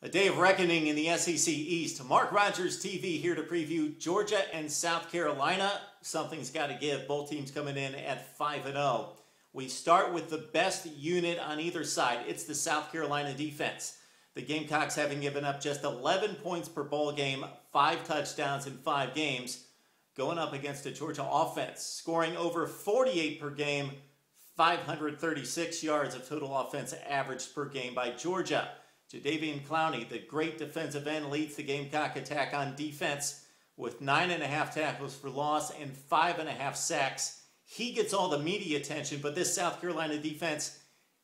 A day of reckoning in the SEC East. Mark Rogers TV here to preview Georgia and South Carolina. Something's got to give. Both teams coming in at 5-0. We start with the best unit on either side. It's the South Carolina defense. The Gamecocks having given up just 11 points per ball game, 5 touchdowns in 5 games, going up against a Georgia offense, scoring over 48 per game, 536 yards of total offense averaged per game by Georgia. Jadeveon Clowney, the great defensive end, leads the Gamecock attack on defense with 9.5 tackles for loss and 5.5 sacks. He gets all the media attention, but this South Carolina defense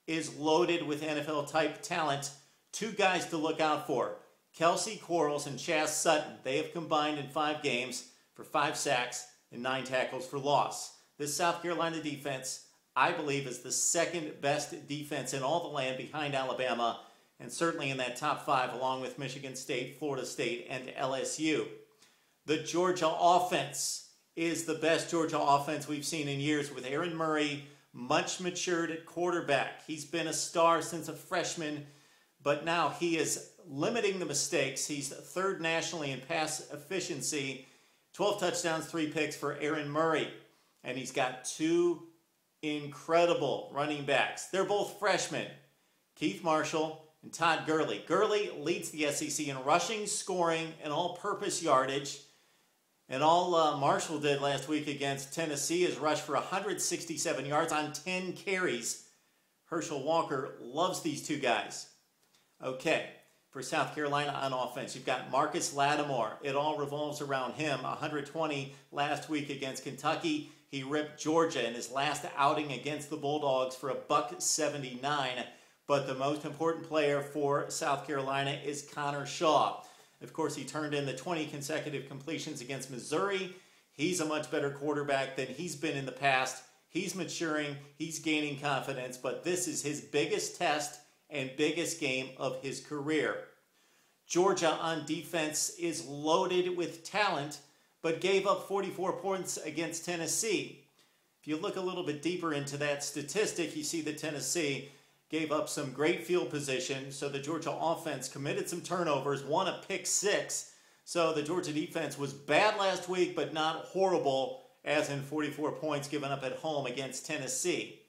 is loaded with NFL-type talent. 2 guys to look out for, Kelsey Quarles and Chaz Sutton. They have combined in 5 games for 5 sacks and 9 tackles for loss. This South Carolina defense, I believe, is the second best defense in all the land behind Alabama, and certainly in that top 5 along with Michigan State, Florida State, and LSU. The Georgia offense is the best Georgia offense we've seen in years, with Aaron Murray much matured at quarterback. He's been a star since a freshman, but now he is limiting the mistakes. He's 3rd nationally in pass efficiency. 12 touchdowns, 3 picks for Aaron Murray. And he's got 2 incredible running backs. They're both freshmen, Keith Marshall and Todd Gurley. Gurley leads the SEC in rushing, scoring, and all-purpose yardage. And all Marshall did last week against Tennessee is rush for 167 yards on 10 carries. Herschel Walker loves these 2 guys. Okay, for South Carolina on offense, you've got Marcus Lattimore. It all revolves around him. 120 last week against Kentucky. He ripped Georgia in his last outing against the Bulldogs for $179. But the most important player for South Carolina is Connor Shaw. Of course, he turned in the 20 consecutive completions against Missouri. He's a much better quarterback than he's been in the past. He's maturing. He's gaining confidence. But this is his biggest test and biggest game of his career. Georgia on defense is loaded with talent, but gave up 44 points against Tennessee. If you look a little bit deeper into that statistic, you see that Tennessee gave up some great field position, so the Georgia offense committed some turnovers, won a pick 6. So the Georgia defense was bad last week, but not horrible, as in 44 points given up at home against Tennessee.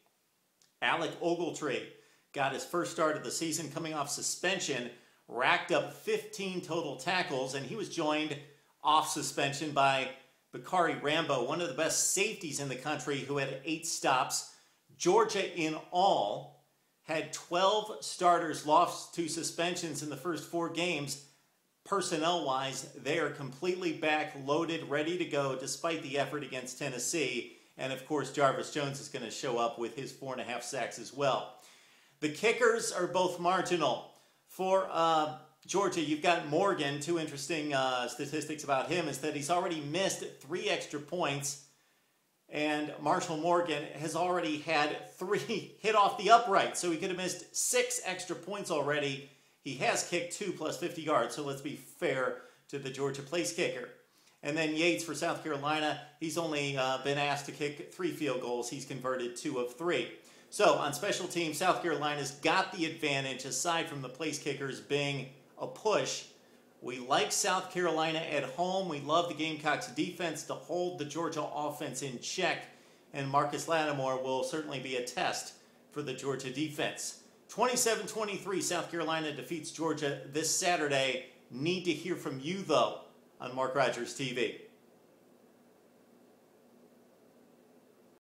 Alec Ogletree got his first start of the season coming off suspension, racked up 15 total tackles, and he was joined off suspension by Bakari Rambo, one of the best safeties in the country, who had 8 stops. Georgia in all had 12 starters lost to suspensions in the first 4 games. Personnel-wise, they are completely back, loaded, ready to go, despite the effort against Tennessee. And of course, Jarvis Jones is going to show up with his 4.5 sacks as well. The kickers are both marginal. For Georgia, you've got Morgan. 2 interesting statistics about him is that he's already missed 3 extra points, and Marshall Morgan has already had 3 hit off the upright, so he could have missed 6 extra points already. He has kicked 2 plus 50 yards, so let's be fair to the Georgia place kicker. And then Yates for South Carolina, he's only been asked to kick 3 field goals. He's converted 2 of 3. So on special teams, South Carolina's got the advantage, aside from the place kickers being a push. We like South Carolina at home. We love the Gamecocks defense to hold the Georgia offense in check. And Marcus Lattimore will certainly be a test for the Georgia defense. 27-23, South Carolina defeats Georgia this Saturday. Need to hear from you, though, on Mark Rogers TV.